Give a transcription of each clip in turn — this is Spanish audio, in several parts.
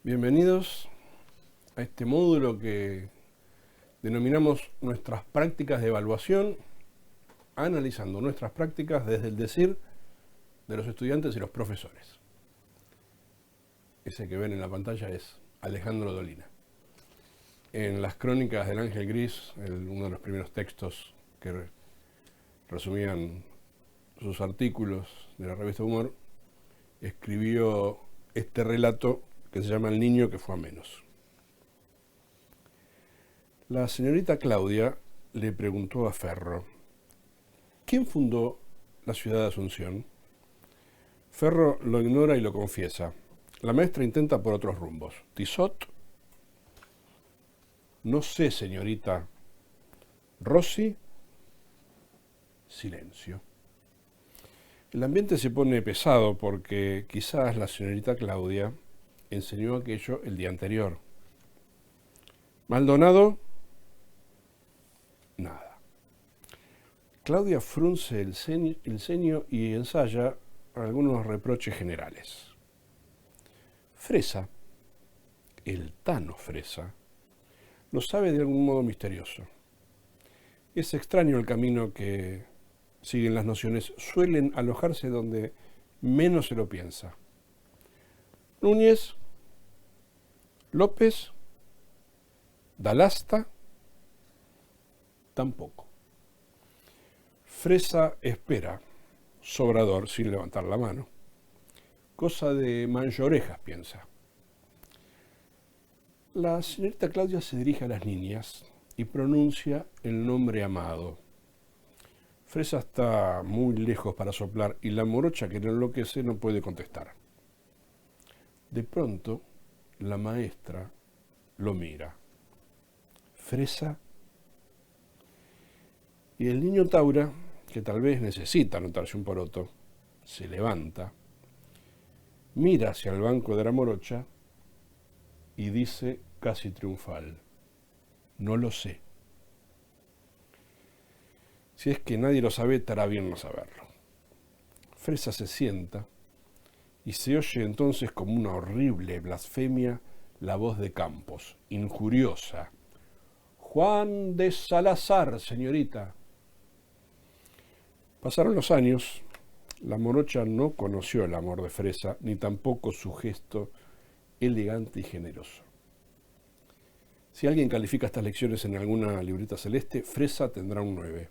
Bienvenidos a este módulo que denominamos nuestras prácticas de evaluación, analizando nuestras prácticas desde el decir de los estudiantes y los profesores. Ese que ven en la pantalla es Alejandro Dolina. En las crónicas del Ángel Gris, uno de los primeros textos que resumían sus artículos de la revista Humor, escribió este relato que se llama El niño que fue a menos. La señorita Claudia le preguntó a Ferro, ¿quién fundó la ciudad de Asunción? Ferro lo ignora y lo confiesa. La maestra intenta por otros rumbos. ¿Tissot? No sé, señorita. ¿Rossi? Silencio. El ambiente se pone pesado porque quizás la señorita Claudia enseñó aquello el día anterior. Maldonado, nada. Claudia frunce el ceño y ensaya algunos reproches generales. Fresa, el Tano Fresa, lo sabe de algún modo misterioso. Es extraño el camino que siguen las nociones, suelen alojarse donde menos se lo piensa. Núñez, López, Dalasta, tampoco. Fresa espera, Sobrador sin levantar la mano. Cosa de manchorejas, piensa. La señorita Claudia se dirige a las niñas y pronuncia el nombre amado. Fresa está muy lejos para soplar y la morocha que no enloquece no puede contestar. De pronto, la maestra lo mira. Fresa. Y el niño Taura, que tal vez necesita anotarse un poroto, se levanta, mira hacia el banco de la morocha y dice casi triunfal, no lo sé. Si es que nadie lo sabe, estará bien no saberlo. Fresa se sienta y se oye entonces como una horrible blasfemia la voz de Campos, injuriosa. Juan de Salazar, señorita. Pasaron los años, la morocha no conoció el amor de Fresa, ni tampoco su gesto elegante y generoso. Si alguien califica estas lecciones en alguna libreta celeste, Fresa tendrá un 9.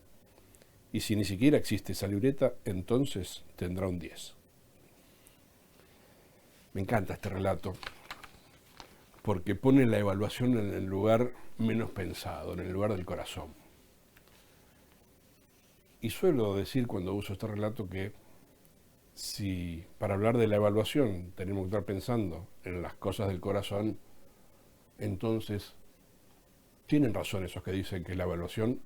Y si ni siquiera existe esa libreta, entonces tendrá un 10. Me encanta este relato, porque pone la evaluación en el lugar menos pensado, en el lugar del corazón. Y suelo decir cuando uso este relato que si para hablar de la evaluación tenemos que estar pensando en las cosas del corazón, entonces tienen razón esos que dicen que la evaluación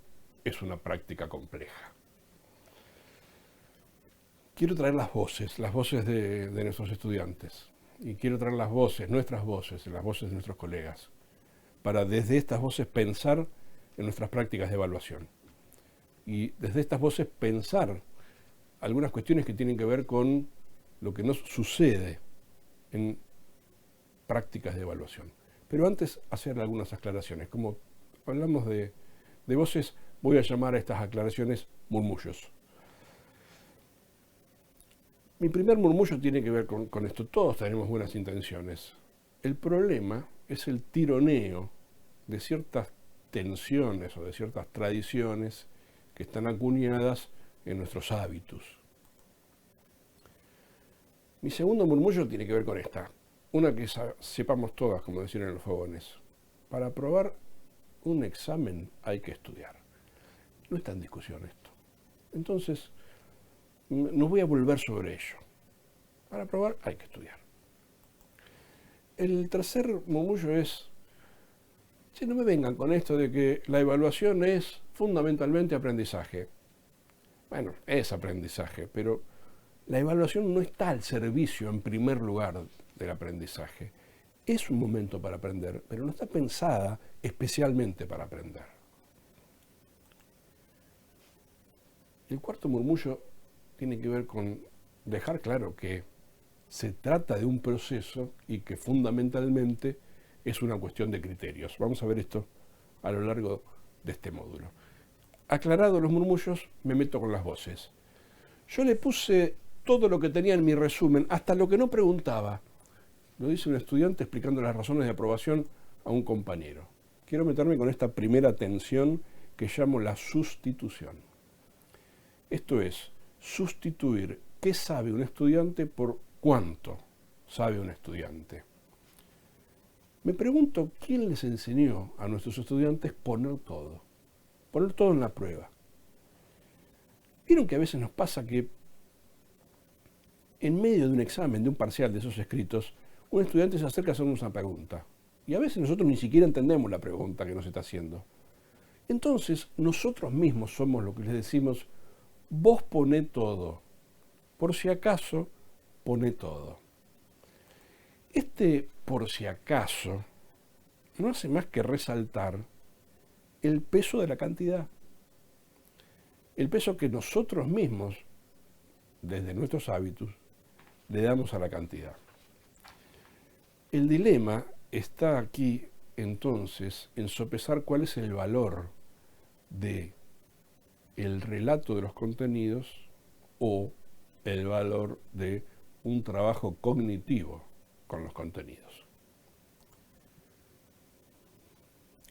es una práctica compleja. Quiero traer las voces de nuestros estudiantes, y quiero traer las voces, nuestras voces, las voces de nuestros colegas, para desde estas voces pensar en nuestras prácticas de evaluación. Y desde estas voces pensar algunas cuestiones que tienen que ver con lo que nos sucede en prácticas de evaluación. Pero antes hacer algunas aclaraciones. Como hablamos de voces, voy a llamar a estas aclaraciones murmullos. Mi primer murmullo tiene que ver con esto. Todos tenemos buenas intenciones. El problema es el tironeo de ciertas tensiones o de ciertas tradiciones que están acuñadas en nuestros hábitos. Mi segundo murmullo tiene que ver con esta. Una que sepamos todas, como decían en los fogones. Para aprobar un examen hay que estudiar. No está en discusión esto. Entonces, no voy a volver sobre ello. Para aprobar hay que estudiar. El tercer murmullo es, si no me vengan con esto de que la evaluación es fundamentalmente aprendizaje. Bueno, es aprendizaje, pero la evaluación no está al servicio en primer lugar del aprendizaje. Es un momento para aprender, pero no está pensada especialmente para aprender. El cuarto murmullo tiene que ver con dejar claro que se trata de un proceso y que fundamentalmente es una cuestión de criterios. Vamos a ver esto a lo largo de este módulo. Aclarado los murmullos, me meto con las voces. Yo le puse todo lo que tenía en mi resumen, hasta lo que no preguntaba. Lo dice un estudiante explicando las razones de aprobación a un compañero. Quiero meterme con esta primera tensión que llamo la sustitución. Esto es, sustituir qué sabe un estudiante por cuánto sabe un estudiante. Me pregunto, ¿quién les enseñó a nuestros estudiantes poner todo en la prueba? Vieron que a veces nos pasa que en medio de un examen, de un parcial de esos escritos, un estudiante se acerca a hacernos una pregunta. Y a veces nosotros ni siquiera entendemos la pregunta que nos está haciendo. Entonces, nosotros mismos somos lo que les decimos, vos poné todo. Por si acaso, poné todo. Este por si acaso no hace más que resaltar el peso de la cantidad. El peso que nosotros mismos, desde nuestros hábitos, le damos a la cantidad. El dilema está aquí, entonces, en sopesar cuál es el valor de el relato de los contenidos o el valor de un trabajo cognitivo con los contenidos.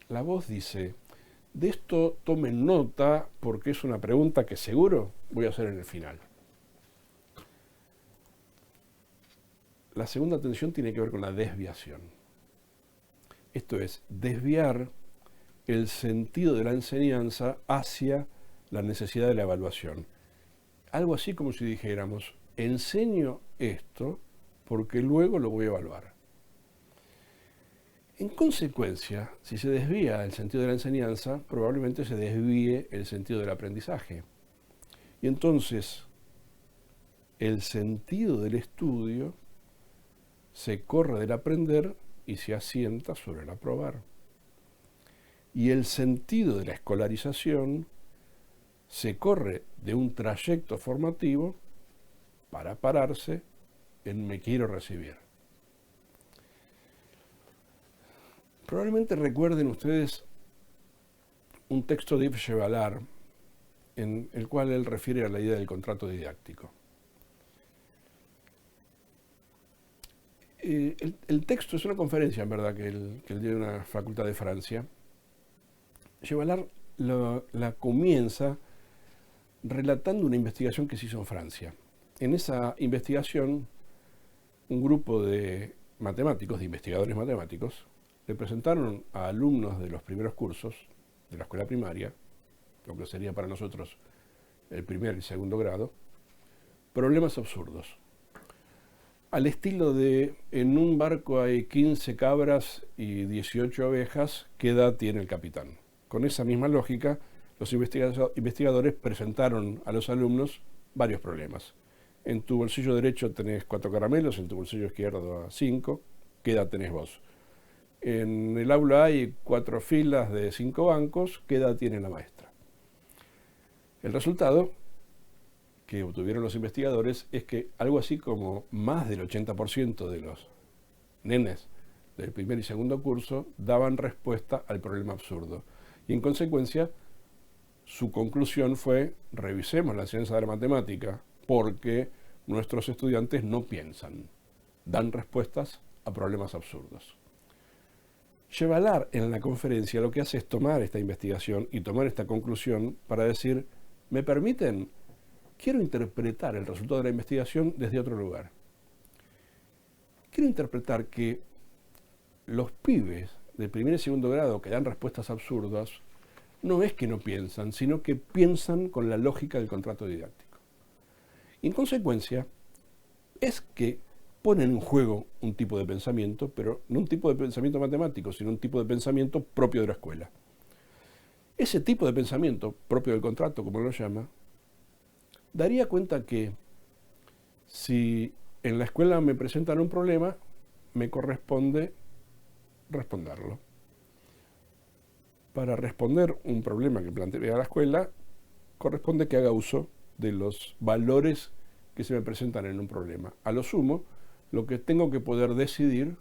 La voz dice, de esto tomen nota porque es una pregunta que seguro voy a hacer en el final. La segunda tensión tiene que ver con la desviación. Esto es, desviar el sentido de la enseñanza hacia la necesidad de la evaluación. Algo así como si dijéramos, enseño esto porque luego lo voy a evaluar. En consecuencia, si se desvía el sentido de la enseñanza, probablemente se desvíe el sentido del aprendizaje. Y entonces, el sentido del estudio se corre del aprender y se asienta sobre el aprobar. Y el sentido de la escolarización se corre de un trayecto formativo para pararse en me quiero recibir. Probablemente recuerden ustedes un texto de Yves Chevalard en el cual él refiere a la idea del contrato didáctico. El texto es una conferencia, en verdad, que él dio en una facultad de Francia. Chevalard la comienza relatando una investigación que se hizo en Francia. En esa investigación, un grupo de matemáticos, de investigadores matemáticos, le presentaron a alumnos de los primeros cursos de la escuela primaria, lo que sería para nosotros el primer y segundo grado, problemas absurdos. Al estilo de, en un barco hay 15 cabras y 18 ovejas, ¿qué edad tiene el capitán? Con esa misma lógica, los investigadores presentaron a los alumnos varios problemas. En tu bolsillo derecho tenés 4 caramelos, en tu bolsillo izquierdo 5, ¿qué edad tenés vos? En el aula hay 4 filas de 5 bancos, ¿qué edad tiene la maestra? El resultado que obtuvieron los investigadores es que algo así como más del 80% de los nenes del primer y segundo curso daban respuesta al problema absurdo. Y en consecuencia, su conclusión fue, revisemos la enseñanza de la matemática porque nuestros estudiantes no piensan, dan respuestas a problemas absurdos. Chevalard en la conferencia lo que hace es tomar esta investigación y tomar esta conclusión para decir, ¿me permiten? Quiero interpretar el resultado de la investigación desde otro lugar. Quiero interpretar que los pibes de primer y segundo grado que dan respuestas absurdas no es que no piensan, sino que piensan con la lógica del contrato didáctico. Y en consecuencia, es que ponen en juego un tipo de pensamiento, pero no un tipo de pensamiento matemático, sino un tipo de pensamiento propio de la escuela. Ese tipo de pensamiento, propio del contrato, como lo llama, daría cuenta que si en la escuela me presentan un problema, me corresponde responderlo. Para responder un problema que plantea la escuela, corresponde que haga uso de los valores que se me presentan en un problema. A lo sumo, Lo que tengo que poder decidir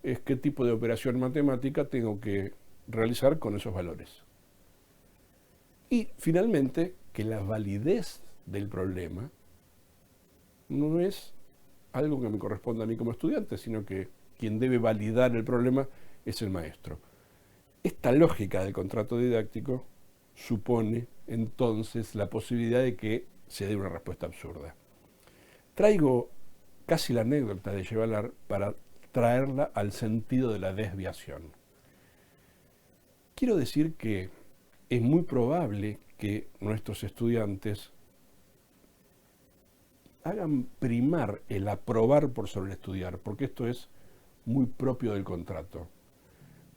es qué tipo de operación matemática tengo que realizar con esos valores. Y finalmente, que la validez del problema no es algo que me corresponda a mí como estudiante, sino que quien debe validar el problema es el maestro. Esta lógica del contrato didáctico supone entonces la posibilidad de que se dé una respuesta absurda. Traigo casi la anécdota de Chevalar para traerla al sentido de la desviación. Quiero decir que es muy probable que nuestros estudiantes hagan primar el aprobar por sobre el estudiar, porque esto es muy propio del contrato.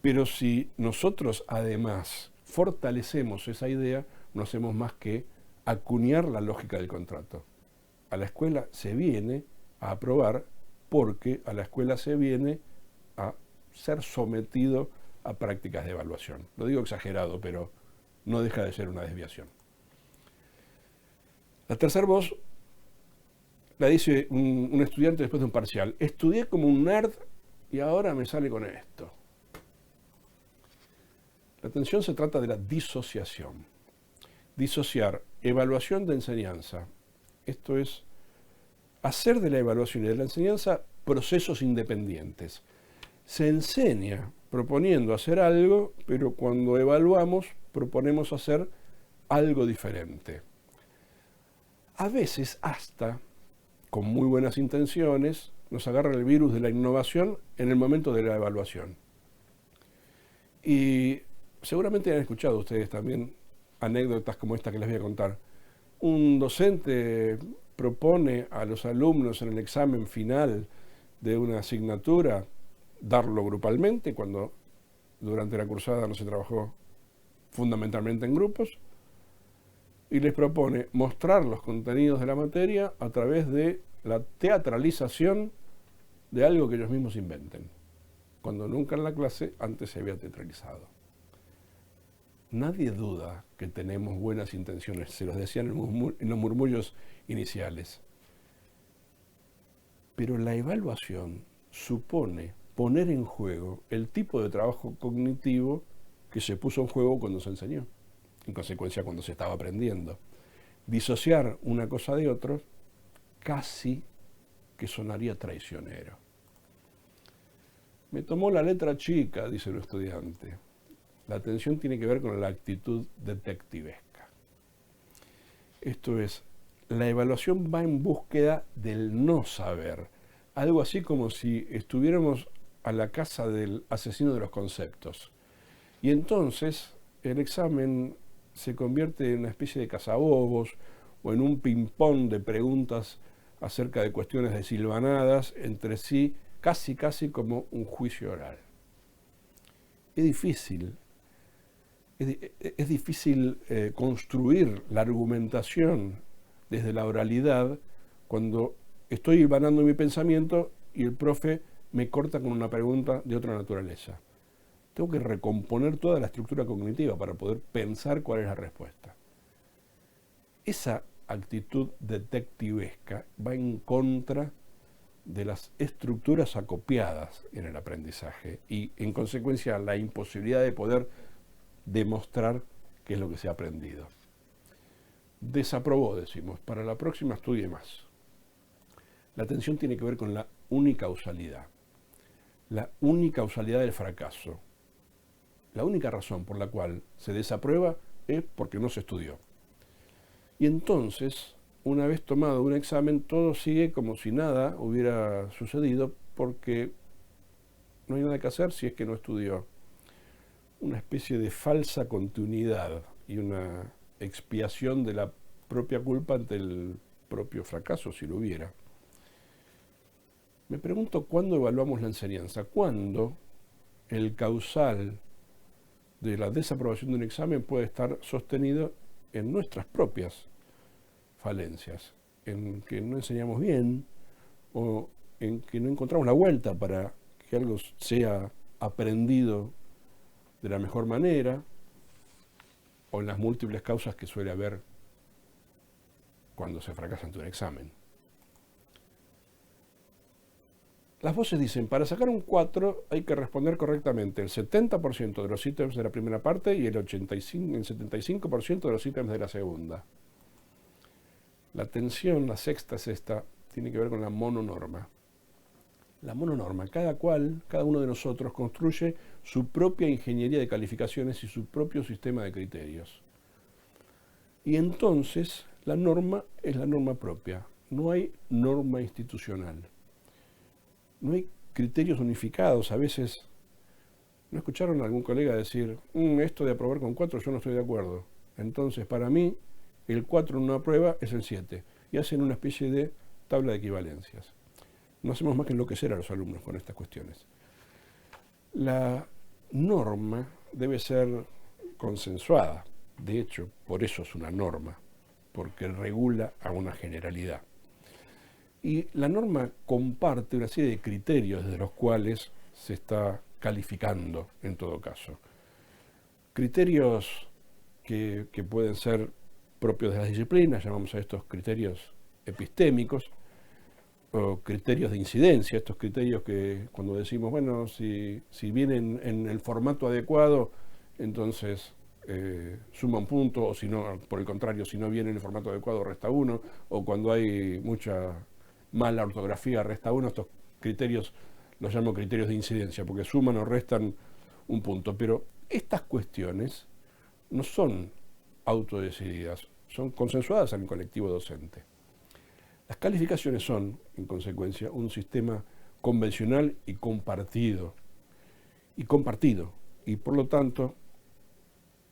Pero si nosotros además fortalecemos esa idea, no hacemos más que acuñar la lógica del contrato. A la escuela se viene a aprobar porque a la escuela se viene a ser sometido a prácticas de evaluación. Lo digo exagerado, pero no deja de ser una desviación. La tercera voz la dice un estudiante después de un parcial. Estudié como un nerd y ahora me sale con esto. La atención se trata de la disociación. Disociar evaluación de enseñanza. Esto es hacer de la evaluación y de la enseñanza procesos independientes. Se enseña proponiendo hacer algo, pero cuando evaluamos proponemos hacer algo diferente. A veces hasta, con muy buenas intenciones, nos agarra el virus de la innovación en el momento de la evaluación. Y seguramente han escuchado ustedes también anécdotas como esta que les voy a contar. Un docente propone a los alumnos en el examen final de una asignatura darlo grupalmente, cuando durante la cursada no se trabajó fundamentalmente en grupos, y les propone mostrar los contenidos de la materia a través de la teatralización de algo que ellos mismos inventen, cuando nunca en la clase antes se había teatralizado. Nadie duda que tenemos buenas intenciones, se los decían en los murmullos iniciales. Pero la evaluación supone poner en juego el tipo de trabajo cognitivo que se puso en juego cuando se enseñó, en consecuencia cuando se estaba aprendiendo. Disociar una cosa de otra casi que sonaría traicionero. Me tomó la letra chica, dice el estudiante. La atención tiene que ver con la actitud detectivesca. Esto es, la evaluación va en búsqueda del no saber. Algo así como si estuviéramos a la casa del asesino de los conceptos. Y entonces el examen se convierte en una especie de cazabobos o en un ping-pong de preguntas acerca de cuestiones desilvanadas entre sí, casi como un juicio oral. Es difícil. Es difícil construir la argumentación desde la oralidad cuando estoy hilvanando mi pensamiento y el profe me corta con una pregunta de otra naturaleza. Tengo que recomponer toda la estructura cognitiva para poder pensar cuál es la respuesta. Esa actitud detectivesca va en contra de las estructuras acopiadas en el aprendizaje y, en consecuencia, la imposibilidad de poder demostrar qué es lo que se ha aprendido. Desaprobó, decimos, para la próxima estudie más. La atención tiene que ver con la unicausalidad. La unicausalidad del fracaso. La única razón por la cual se desaprueba es porque no se estudió. Y entonces, una vez tomado un examen, todo sigue como si nada hubiera sucedido porque no hay nada que hacer si es que no estudió. Una especie de falsa continuidad y una expiación de la propia culpa ante el propio fracaso, si lo hubiera. Me pregunto cuándo evaluamos la enseñanza, cuándo el causal de la desaprobación de un examen puede estar sostenido en nuestras propias falencias, en que no enseñamos bien o en que no encontramos la vuelta para que algo sea aprendido de la mejor manera, o en las múltiples causas que suele haber cuando se fracasa ante un examen. Las voces dicen, para sacar un 4 hay que responder correctamente el 70% de los ítems de la primera parte y el 75% de los ítems de la segunda. La tensión, la sexta es esta, tiene que ver con la mononorma. La mononorma, cada uno de nosotros construye su propia ingeniería de calificaciones y su propio sistema de criterios. Y entonces la norma es la norma propia, no hay norma institucional. No hay criterios unificados. A veces, ¿no escucharon a algún colega decir, esto de aprobar con 4 yo no estoy de acuerdo? Entonces, para mí, el 4 en una prueba es el 7. Y hacen una especie de tabla de equivalencias. No hacemos más que enloquecer a los alumnos con estas cuestiones. La norma debe ser consensuada. De hecho, por eso es una norma, porque regula a una generalidad. Y la norma comparte una serie de criterios desde los cuales se está calificando en todo caso. Criterios que pueden ser propios de las disciplinas, llamamos a estos criterios epistémicos, o criterios de incidencia, estos criterios que cuando decimos, bueno, si vienen en el formato adecuado, entonces suma un punto, o si no, por el contrario, si no viene en el formato adecuado, resta uno, o cuando hay mucha mala ortografía, resta uno. Estos criterios los llamo criterios de incidencia, porque suman o restan un punto. Pero estas cuestiones no son autodecididas, son consensuadas en el colectivo docente. Las calificaciones son, en consecuencia, un sistema convencional y compartido. Y por lo tanto,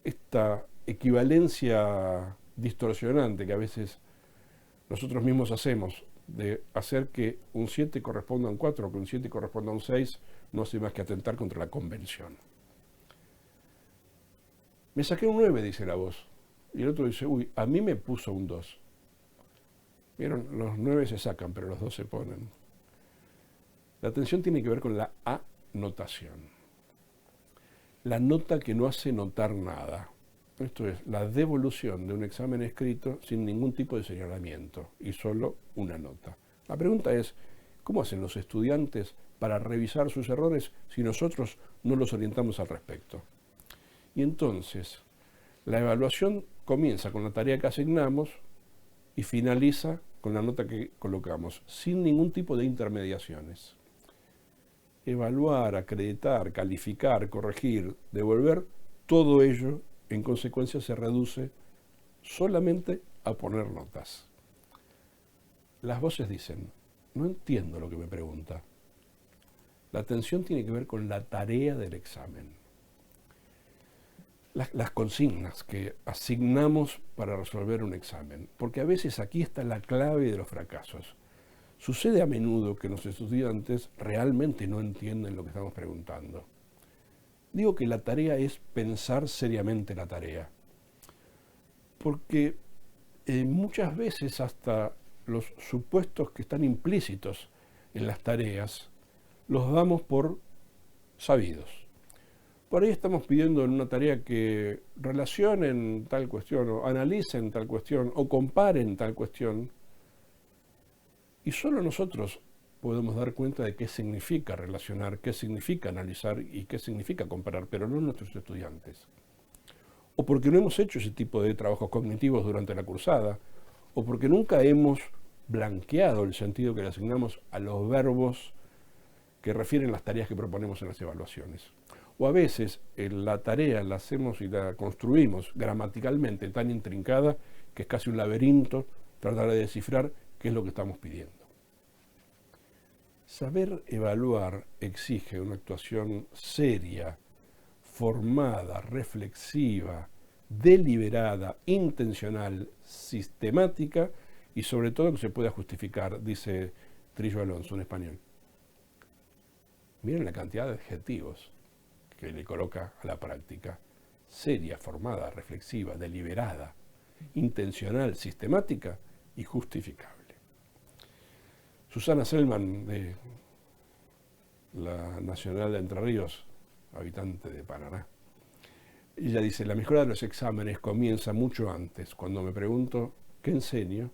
esta equivalencia distorsionante que a veces nosotros mismos hacemos, de hacer que un 7 corresponda a un 4, que un 7 corresponda a un 6, no hace más que atentar contra la convención. Me saqué un 9, dice la voz. Y el otro dice, uy, a mí me puso un 2. Vieron, los 9 se sacan, pero los 2 se ponen. La atención tiene que ver con la anotación. La nota que no hace notar nada. Esto es la devolución de un examen escrito sin ningún tipo de señalamiento y solo una nota. La pregunta es, ¿cómo hacen los estudiantes para revisar sus errores si nosotros no los orientamos al respecto? Y entonces, la evaluación comienza con la tarea que asignamos y finaliza con la nota que colocamos, sin ningún tipo de intermediaciones. Evaluar, acreditar, calificar, corregir, devolver, todo ello en consecuencia se reduce solamente a poner notas. Las voces dicen, no entiendo lo que me pregunta. La atención tiene que ver con la tarea del examen. Las consignas que asignamos para resolver un examen, porque a veces aquí está la clave de los fracasos. Sucede a menudo que los estudiantes realmente no entienden lo que estamos preguntando. Digo que la tarea es pensar seriamente la tarea, porque muchas veces hasta los supuestos que están implícitos en las tareas los damos por sabidos. Por ahí estamos pidiendo en una tarea que relacionen tal cuestión, o analicen tal cuestión, o comparen tal cuestión, y solo nosotros podemos dar cuenta de qué significa relacionar, qué significa analizar y qué significa comparar, pero no nuestros estudiantes. O porque no hemos hecho ese tipo de trabajos cognitivos durante la cursada, o porque nunca hemos blanqueado el sentido que le asignamos a los verbos que refieren las tareas que proponemos en las evaluaciones. O a veces la tarea la hacemos y la construimos gramaticalmente tan intrincada que es casi un laberinto tratar de descifrar qué es lo que estamos pidiendo. Saber evaluar exige una actuación seria, formada, reflexiva, deliberada, intencional, sistemática y sobre todo que se pueda justificar, dice Trillo Alonso, un español. Miren la cantidad de adjetivos que le coloca a la práctica. Seria, formada, reflexiva, deliberada, intencional, sistemática y justificable. Susana Selman, de la Nacional de Entre Ríos, habitante de Paraná, ella dice, la mejora de los exámenes comienza mucho antes, cuando me pregunto, ¿qué enseño?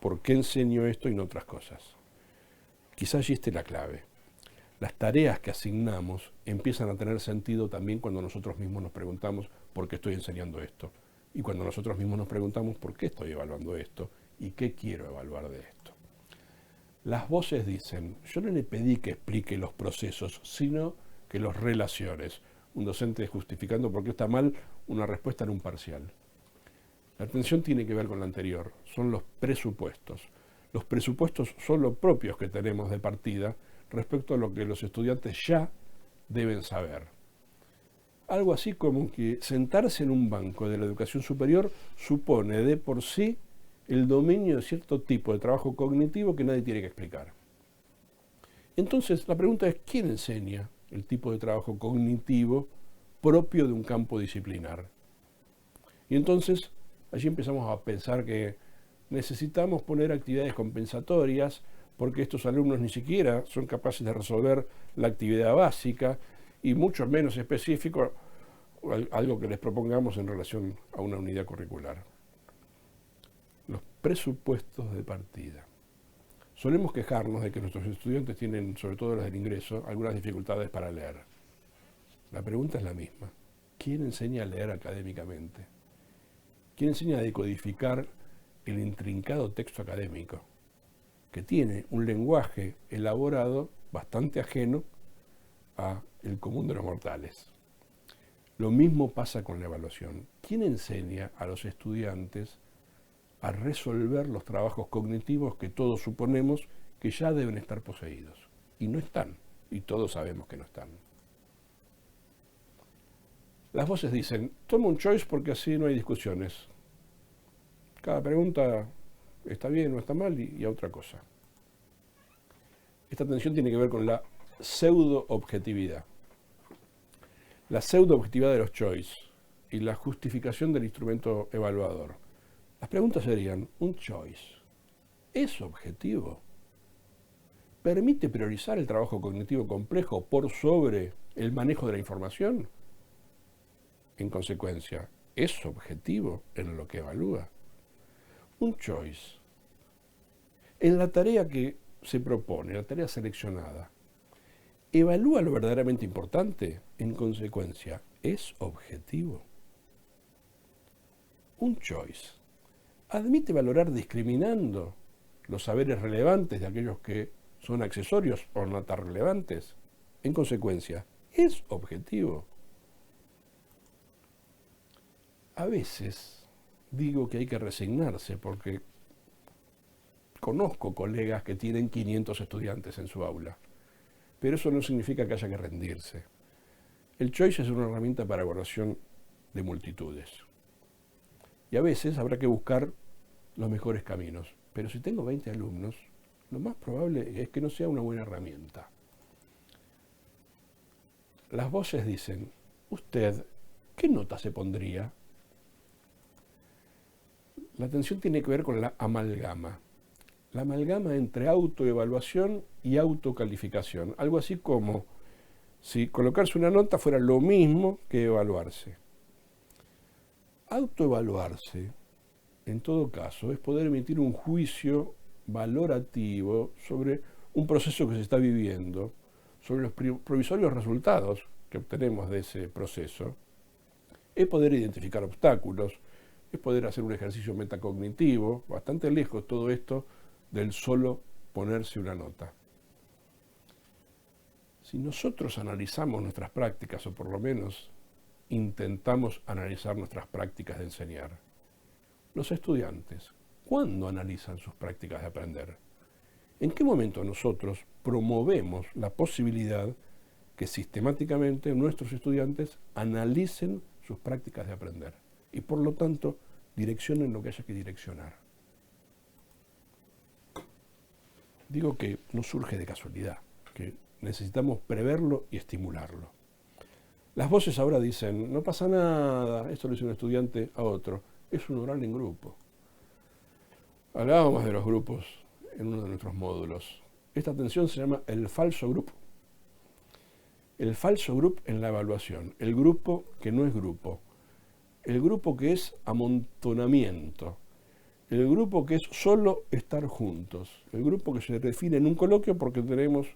¿Por qué enseño esto y no otras cosas? Quizá allí esté la clave. Las tareas que asignamos empiezan a tener sentido también cuando nosotros mismos nos preguntamos por qué estoy enseñando esto. Y cuando nosotros mismos nos preguntamos por qué estoy evaluando esto y qué quiero evaluar de esto. Las voces dicen, yo no le pedí que explique los procesos, sino que los relaciones. Un docente justificando por qué está mal una respuesta en un parcial. La atención tiene que ver con la anterior, son los presupuestos. Los presupuestos son los propios que tenemos de partida respecto a lo que los estudiantes ya deben saber. Algo así como que sentarse en un banco de la educación superior supone de por sí el dominio de cierto tipo de trabajo cognitivo que nadie tiene que explicar. Entonces, la pregunta es, ¿quién enseña el tipo de trabajo cognitivo propio de un campo disciplinar? Y entonces, allí empezamos a pensar que necesitamos poner actividades compensatorias porque estos alumnos ni siquiera son capaces de resolver la actividad básica y mucho menos específico algo que les propongamos en relación a una unidad curricular. Los presupuestos de partida. Solemos quejarnos de que nuestros estudiantes tienen, sobre todo los del ingreso, algunas dificultades para leer. La pregunta es la misma. ¿Quién enseña a leer académicamente? ¿Quién enseña a decodificar el intrincado texto académico, que tiene un lenguaje elaborado bastante ajeno a el común de los mortales? Lo mismo pasa con la evaluación. ¿Quién enseña a los estudiantes a resolver los trabajos cognitivos que todos suponemos que ya deben estar poseídos? Y no están, y todos sabemos que no están. Las voces dicen, toma un choice porque así no hay discusiones. Cada pregunta está bien o está mal y a otra cosa. Esta tensión tiene que ver con la pseudo-objetividad. La pseudo-objetividad de los choice y la justificación del instrumento evaluador. Las preguntas serían, ¿un choice es objetivo? ¿Permite priorizar el trabajo cognitivo complejo por sobre el manejo de la información? En consecuencia, ¿es objetivo en lo que evalúa? Un choice, en la tarea que se propone, la tarea seleccionada, ¿evalúa lo verdaderamente importante? En consecuencia, ¿es objetivo? Un choice, ¿admite valorar discriminando los saberes relevantes de aquellos que son accesorios o no tan relevantes? En consecuencia, ¿es objetivo? A veces digo que hay que resignarse porque conozco colegas que tienen 500 estudiantes en su aula, pero eso no significa que haya que rendirse. El choice es una herramienta para evaluación de multitudes. Y a veces habrá que buscar los mejores caminos. Pero si tengo 20 alumnos, lo más probable es que no sea una buena herramienta. Las voces dicen, ¿usted qué nota se pondría? La atención tiene que ver con la amalgama. La amalgama entre autoevaluación y autocalificación. Algo así como si colocarse una nota fuera lo mismo que evaluarse. Autoevaluarse, en todo caso, es poder emitir un juicio valorativo sobre un proceso que se está viviendo, sobre los provisorios resultados que obtenemos de ese proceso. Es poder identificar obstáculos, es poder hacer un ejercicio metacognitivo, bastante lejos todo esto del solo ponerse una nota. Si nosotros analizamos nuestras prácticas, o por lo menos intentamos analizar nuestras prácticas de enseñar, los estudiantes, ¿cuándo analizan sus prácticas de aprender? ¿En qué momento nosotros promovemos la posibilidad que sistemáticamente nuestros estudiantes analicen sus prácticas de aprender y por lo tanto direccionen lo que haya que direccionar? Digo que no surge de casualidad, que necesitamos preverlo y estimularlo. Las voces ahora dicen, no pasa nada, esto lo dice un estudiante a otro, es un oral en grupo. Hablábamos de los grupos en uno de nuestros módulos. Esta atención se llama el falso grupo. El falso grupo en la evaluación, el grupo que no es grupo, el grupo que es amontonamiento, el grupo que es solo estar juntos, el grupo que se define en un coloquio porque tenemos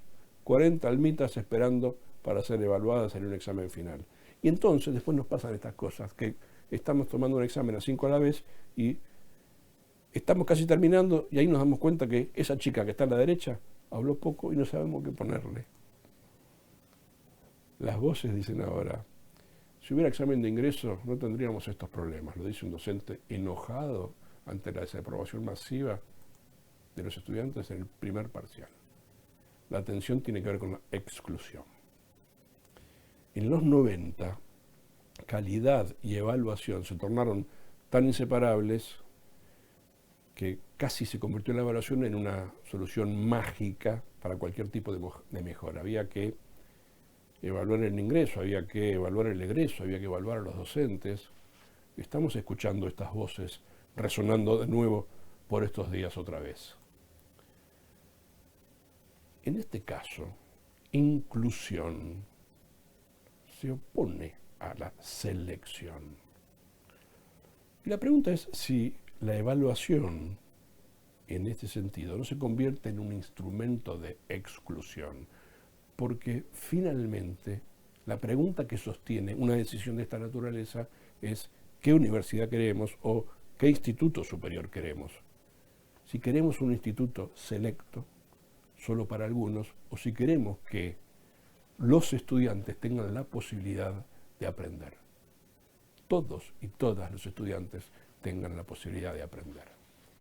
40 almitas esperando para ser evaluadas en un examen final. Y entonces después nos pasan estas cosas, que estamos tomando un examen a 5 a la vez y estamos casi terminando y ahí nos damos cuenta que esa chica que está a la derecha habló poco y no sabemos qué ponerle. Las voces dicen ahora, si hubiera examen de ingreso no tendríamos estos problemas, lo dice un docente enojado ante la desaprobación masiva de los estudiantes en el primer parcial. La atención tiene que ver con la exclusión. En los 90, calidad y evaluación se tornaron tan inseparables que casi se convirtió la evaluación en una solución mágica para cualquier tipo de mejora. Había que evaluar el ingreso, había que evaluar el egreso, había que evaluar a los docentes. Estamos escuchando estas voces resonando de nuevo por estos días otra vez. En este caso, inclusión se opone a la selección. Y la pregunta es si la evaluación, en este sentido, no se convierte en un instrumento de exclusión, porque finalmente la pregunta que sostiene una decisión de esta naturaleza es ¿qué universidad queremos o qué instituto superior queremos? Si queremos un instituto selecto, solo para algunos, o si queremos que los estudiantes tengan la posibilidad de aprender. Todos y todas los estudiantes tengan la posibilidad de aprender.